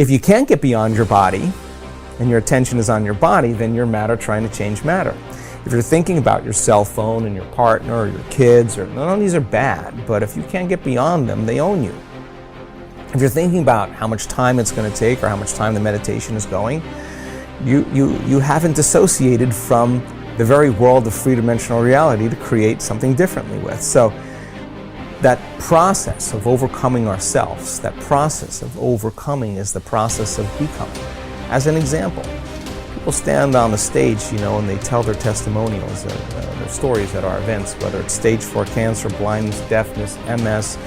If you can't get beyond your body, and your attention is on your body, then you're matter trying to change matter. If you're thinking about your cell phone and your partner or your kids, or none of these are bad, but if you can't get beyond them, they own you. If you're thinking about how much time it's going to take or how much time the meditation is going, you haven't dissociated from the very world of three-dimensional reality to create something differently with. So that process of overcoming ourselves, that process of overcoming is the process of becoming. As an example, people stand on the stage, and they tell their testimonials, their stories at our events, whether it's stage 4 cancer, blindness, deafness, MS,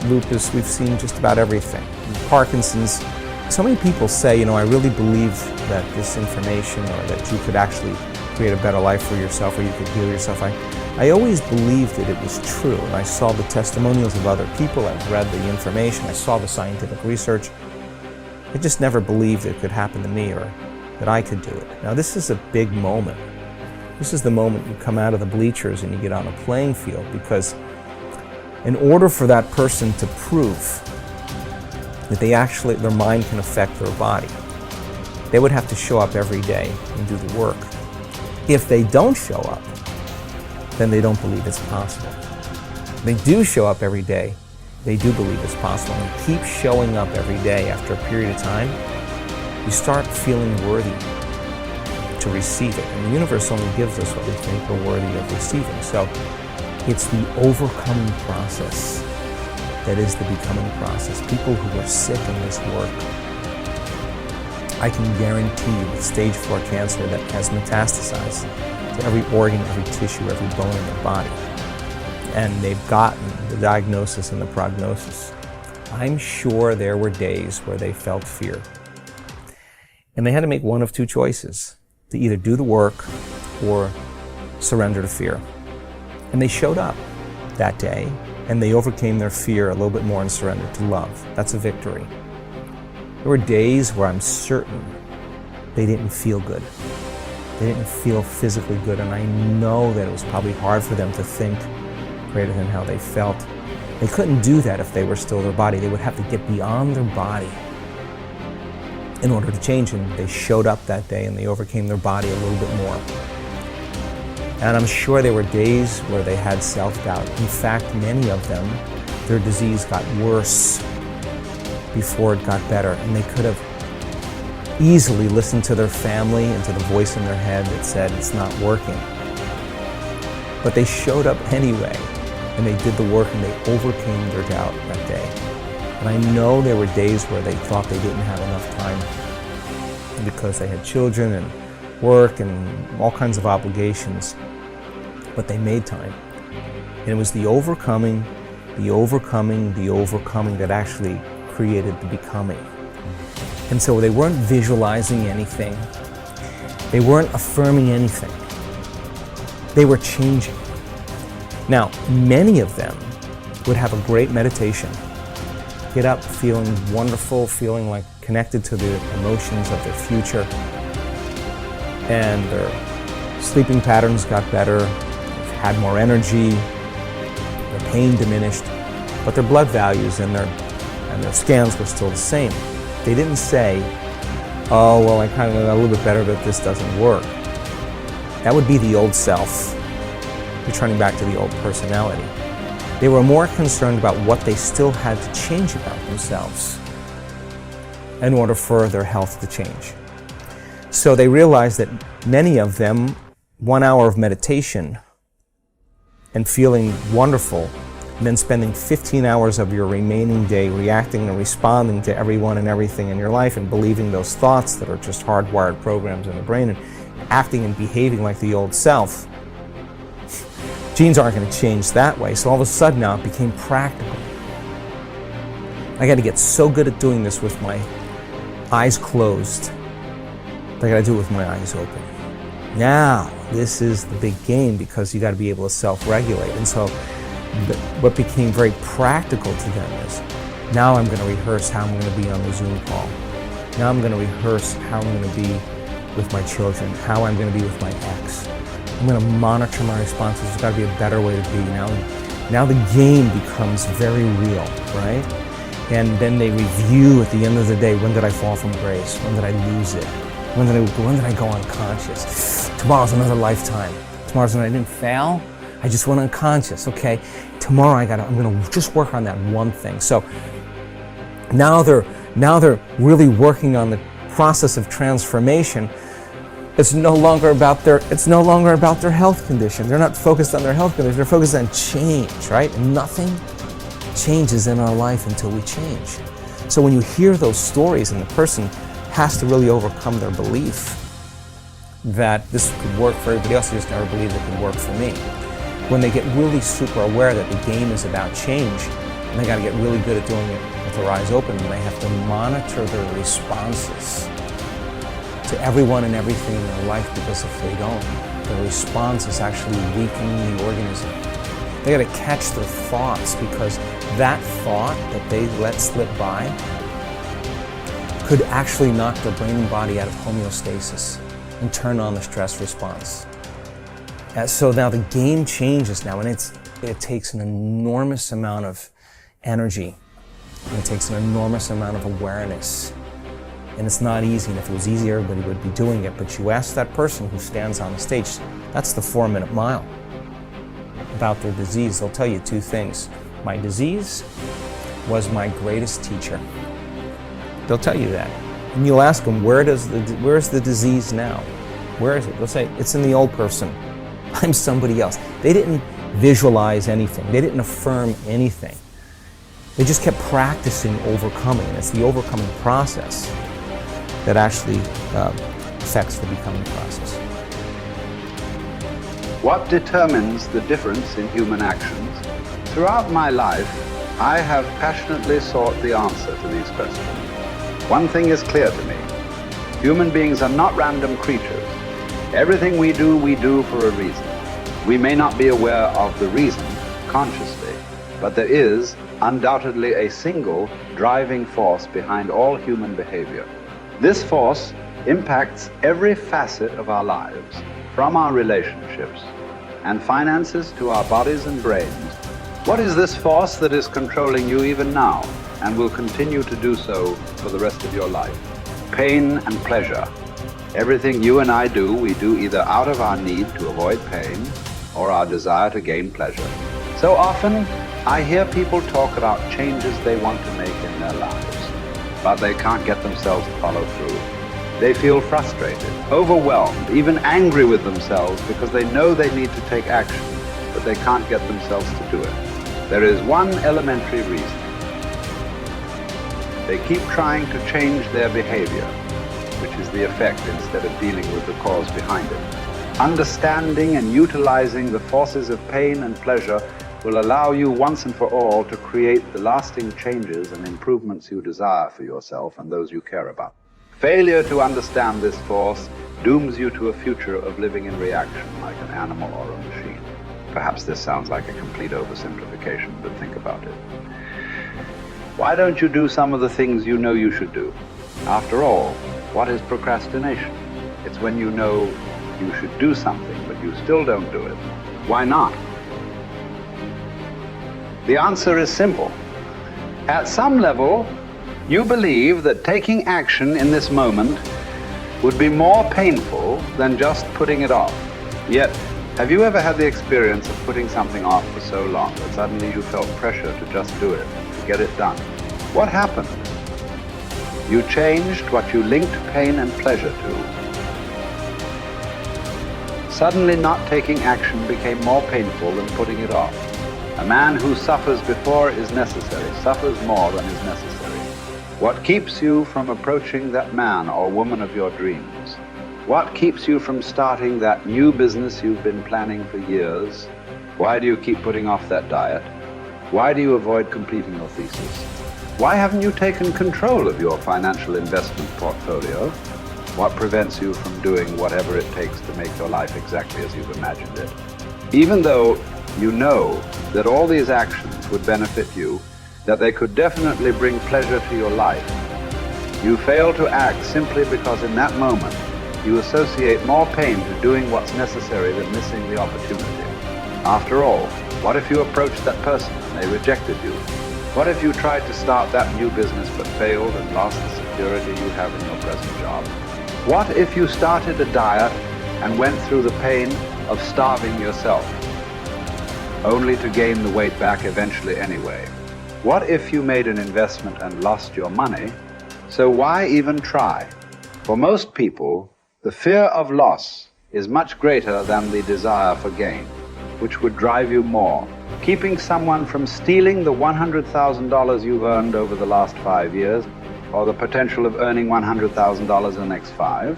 lupus. We've seen just about everything. Parkinson's. So many people say, I really believe that this information, or that you could actually create a better life for yourself, or you could heal yourself. I always believed that it was true, and I saw the testimonials of other people, I've read the information, I saw the scientific research. I just never believed it could happen to me, or that I could do it. Now this is a big moment. This is the moment you come out of the bleachers and you get on a playing field, because in order for that person to prove that their mind can affect their body, they would have to show up every day and do the work. If they don't show up, then they don't believe it's possible. They do show up every day, they do believe it's possible, and keep showing up every day. After a period of time, you start feeling worthy to receive it. And the universe only gives us what we think we're worthy of receiving. So it's the overcoming process that is the becoming process. People who are sick in this work, I can guarantee you with stage 4 cancer that has metastasized to every organ, every tissue, every bone in their body, and they've gotten the diagnosis and the prognosis, I'm sure there were days where they felt fear. And they had to make one of two choices, to either do the work or surrender to fear. And they showed up that day, and they overcame their fear a little bit more and surrendered to love. That's a victory. There were days where I'm certain they didn't feel good. They didn't feel physically good, and I know that it was probably hard for them to think greater than how they felt. They couldn't do that if they were still their body. They would have to get beyond their body in order to change, and they showed up that day and they overcame their body a little bit more. And I'm sure there were days where they had self-doubt. In fact, many of them, their disease got worse before it got better, and they could have easily listened to their family and to the voice in their head that said it's not working. But they showed up anyway, and they did the work, and they overcame their doubt that day. And I know there were days where they thought they didn't have enough time because they had children and work and all kinds of obligations, but they made time. And it was the overcoming that actually created the becoming. And so they weren't visualizing anything. They weren't affirming anything. They were changing. Now, many of them would have a great meditation, get up feeling wonderful, feeling like connected to the emotions of their future, and their sleeping patterns got better, they've had more energy, their pain diminished, but their blood values and their scans were still the same. They didn't say, oh, well, I kind of got a little bit better, but this doesn't work. That would be the old self, returning back to the old personality. They were more concerned about what they still had to change about themselves in order for their health to change. So they realized that many of them, 1 hour of meditation and feeling wonderful, and then spending 15 hours of your remaining day reacting and responding to everyone and everything in your life and believing those thoughts that are just hardwired programs in the brain and acting and behaving like the old self. Genes aren't going to change that way, so all of a sudden now it became practical. I got to get so good at doing this with my eyes closed, but I got to do it with my eyes open. Now, this is the big game, because you got to be able to self-regulate. And so what became very practical to them is, now I'm going to rehearse how I'm going to be on the Zoom call. Now I'm going to rehearse how I'm going to be with my children, how I'm going to be with my ex. I'm going to monitor my responses. There's got to be a better way to be. Now the game becomes very real, right? And then they review at the end of the day, when did I fall from grace? When did I lose it? When did I go unconscious? Tomorrow's another lifetime. Tomorrow's when I didn't fail, I just went unconscious. Okay, tomorrow I'm gonna just work on that one thing. So now they're really working on the process of transformation. It's no longer about their health condition. They're not focused on their health condition. They're focused on change, right? And nothing changes in our life until we change. So when you hear those stories and the person has to really overcome their belief that this could work for everybody else, they just never believed it could work for me. When they get really super aware that the game is about change, and they got to get really good at doing it with their eyes open, and they have to monitor their responses to everyone and everything in their life, because if they don't, the response is actually weakening the organism. They got to catch their thoughts, because that thought that they let slip by could actually knock their brain and body out of homeostasis and turn on the stress response. So now the game changes now, and it takes an enormous amount of energy, and it takes an enormous amount of awareness. And it's not easy, and if it was easy, everybody would be doing it. But you ask that person who stands on the stage, that's the 4-minute mile, about their disease. They'll tell you two things. My disease was my greatest teacher. They'll tell you that. And you'll ask them, where's the disease now? Where is it? They'll say, it's in the old person. I'm somebody else. They didn't visualize anything. They didn't affirm anything. They just kept practicing overcoming. And it's the overcoming process that actually affects the becoming process. What determines the difference in human actions? Throughout my life, I have passionately sought the answer to these questions. One thing is clear to me. Human beings are not random creatures. Everything we do for a reason. We may not be aware of the reason consciously, but there is undoubtedly a single driving force behind all human behavior. This force impacts every facet of our lives, from our relationships and finances to our bodies and brains. What is this force that is controlling you even now and will continue to do so for the rest of your life? Pain and pleasure. Everything you and I do, we do either out of our need to avoid pain or our desire to gain pleasure. So often, I hear people talk about changes they want to make in their lives, but they can't get themselves to follow through. They feel frustrated, overwhelmed, even angry with themselves because they know they need to take action, but they can't get themselves to do it. There is one elementary reason. They keep trying to change their behavior, which is the effect instead of dealing with the cause behind it. Understanding and utilizing the forces of pain and pleasure will allow you once and for all to create the lasting changes and improvements you desire for yourself and those you care about. Failure to understand this force dooms you to a future of living in reaction like an animal or a machine. Perhaps this sounds like a complete oversimplification, but think about it. Why don't you do some of the things you know you should do? After all, what is procrastination? It's when you know you should do something, but you still don't do it. Why not? The answer is simple. At some level, you believe that taking action in this moment would be more painful than just putting it off. Yet, have you ever had the experience of putting something off for so long that suddenly you felt pressure to just do it, to get it done? What happened? You changed what you linked pain and pleasure to. Suddenly not taking action became more painful than putting it off. A man who suffers before is necessary, suffers more than is necessary. What keeps you from approaching that man or woman of your dreams? What keeps you from starting that new business you've been planning for years? Why do you keep putting off that diet? Why do you avoid completing your thesis? Why haven't you taken control of your financial investment portfolio? What prevents you from doing whatever it takes to make your life exactly as you've imagined it? Even though you know that all these actions would benefit you, that they could definitely bring pleasure to your life, you fail to act simply because in that moment you associate more pain to doing what's necessary than missing the opportunity. After all, what if you approached that person and they rejected you? What if you tried to start that new business but failed and lost the security you have in your present job? What if you started a diet and went through the pain of starving yourself, only to gain the weight back eventually anyway? What if you made an investment and lost your money? So why even try? For most people, the fear of loss is much greater than the desire for gain, which would drive you more. Keeping someone from stealing the $100,000 you've earned over the last 5 years, or the potential of earning $100,000 in the next 5.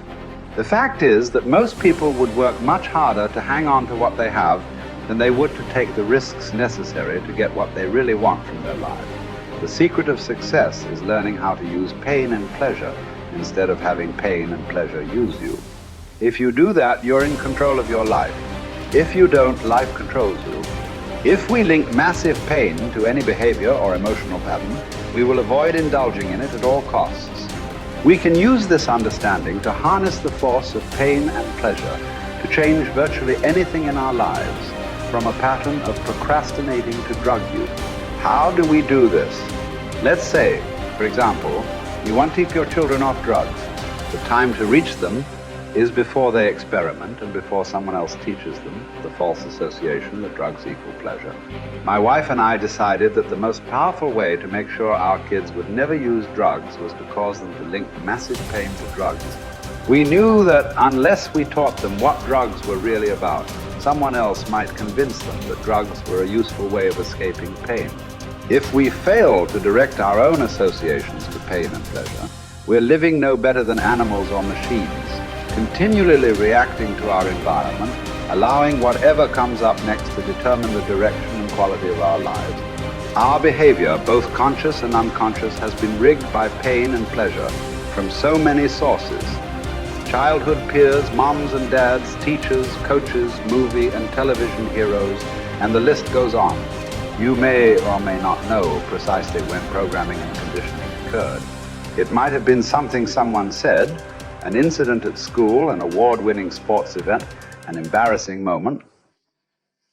The fact is that most people would work much harder to hang on to what they have than they would to take the risks necessary to get what they really want from their lives. The secret of success is learning how to use pain and pleasure instead of having pain and pleasure use you. If you do that, you're in control of your life. If you don't, life controls you. If we link massive pain to any behavior or emotional pattern, we will avoid indulging in it at all costs. We can use this understanding to harness the force of pain and pleasure to change virtually anything in our lives, from a pattern of procrastinating to drug use. How do we do this? Let's say, for example, you want to keep your children off drugs. The time to reach them is before they experiment and before someone else teaches them the false association that drugs equal pleasure. My wife and I decided that the most powerful way to make sure our kids would never use drugs was to cause them to link massive pain to drugs. We knew that unless we taught them what drugs were really about, someone else might convince them that drugs were a useful way of escaping pain. If we fail to direct our own associations to pain and pleasure, we're living no better than animals or machines, continually reacting to our environment, allowing whatever comes up next to determine the direction and quality of our lives. Our behavior, both conscious and unconscious, has been rigged by pain and pleasure from so many sources. Childhood peers, moms and dads, teachers, coaches, movie and television heroes, and the list goes on. You may or may not know precisely when programming and conditioning occurred. It might have been something someone said, an incident at school, an award-winning sports event, an embarrassing moment,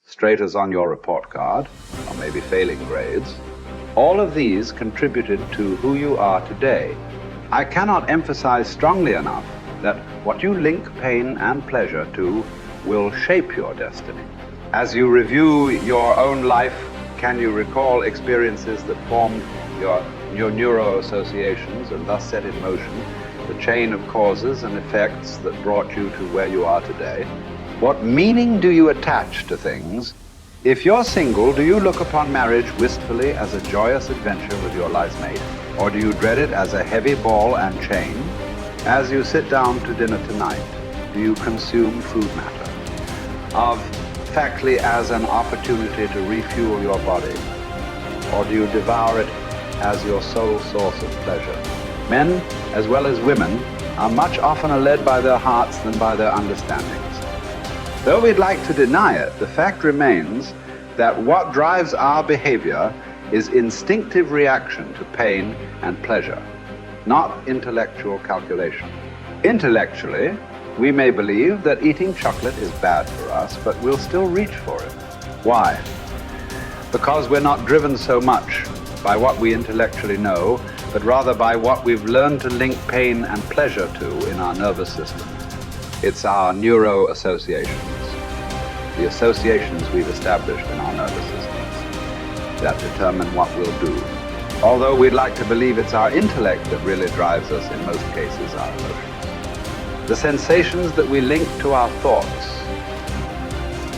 straight as on your report card, or maybe failing grades. All of these contributed to who you are today. I cannot emphasize strongly enough that what you link pain and pleasure to will shape your destiny. As you review your own life, can you recall experiences that formed your neuro-associations and thus set in motion the chain of causes and effects that brought you to where you are today? What meaning do you attach to things? If you're single, do you look upon marriage wistfully as a joyous adventure with your life mate? Or do you dread it as a heavy ball and chain? As you sit down to dinner tonight, do you consume food matter? Of factly as an opportunity to refuel your body? Or do you devour it as your sole source of pleasure? Men, as well as women, are much oftener led by their hearts than by their understandings. Though we'd like to deny it, the fact remains that what drives our behavior is instinctive reaction to pain and pleasure, not intellectual calculation. Intellectually, we may believe that eating chocolate is bad for us, but we'll still reach for it. Why? Because we're not driven so much by what we intellectually know, but rather by what we've learned to link pain and pleasure to in our nervous system. It's our neuro-associations, the associations we've established in our nervous systems that determine what we'll do. Although we'd like to believe it's our intellect that really drives us, in most cases our emotions. The sensations that we link to our thoughts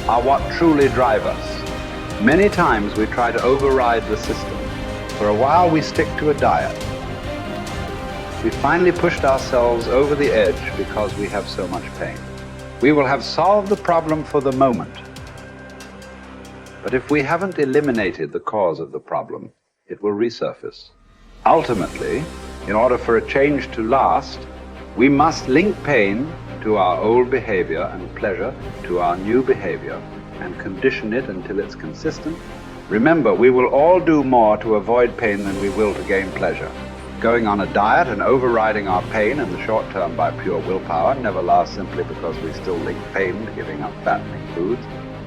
are what truly drive us. Many times we try to override the system. For a while we stick to a diet. We finally pushed ourselves over the edge because we have so much pain. We will have solved the problem for the moment. But if we haven't eliminated the cause of the problem, it will resurface. Ultimately, in order for a change to last, we must link pain to our old behavior and pleasure to our new behavior and condition it until it's consistent. Remember, we will all do more to avoid pain than we will to gain pleasure. Going on a diet and overriding our pain in the short term by pure willpower never lasts simply because we still link pain to giving up fattening foods.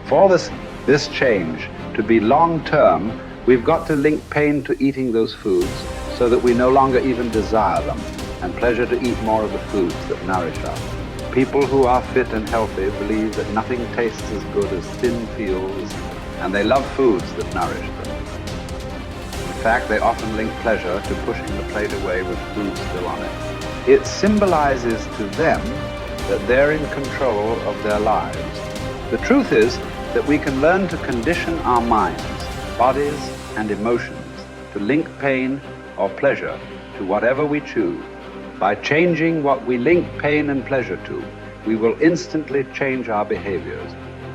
For this change to be long-term, We've got to link pain to eating those foods so that we no longer even desire them, and pleasure to eat more of the foods that nourish us. People who are fit and healthy believe that nothing tastes as good as thin fields, and they love foods that nourish them. In fact, they often link pleasure to pushing the plate away with food still on it. It symbolizes to them that they're in control of their lives. The truth is that we can learn to condition our minds, bodies, and emotions to link pain or pleasure to whatever we choose. By changing what we link pain and pleasure to, we will instantly change our behaviors.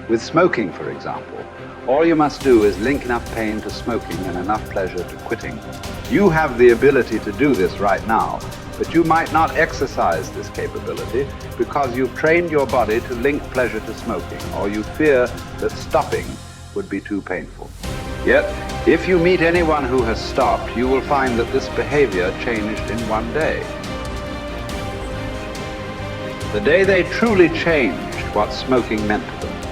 With smoking, for example, all you must do is link enough pain to smoking and enough pleasure to quitting. You have the ability to do this right now, but you might not exercise this capability because you've trained your body to link pleasure to smoking, or you fear that stopping would be too painful. Yet, if you meet anyone who has stopped, you will find that this behavior changed in one day. The day they truly changed what smoking meant to them.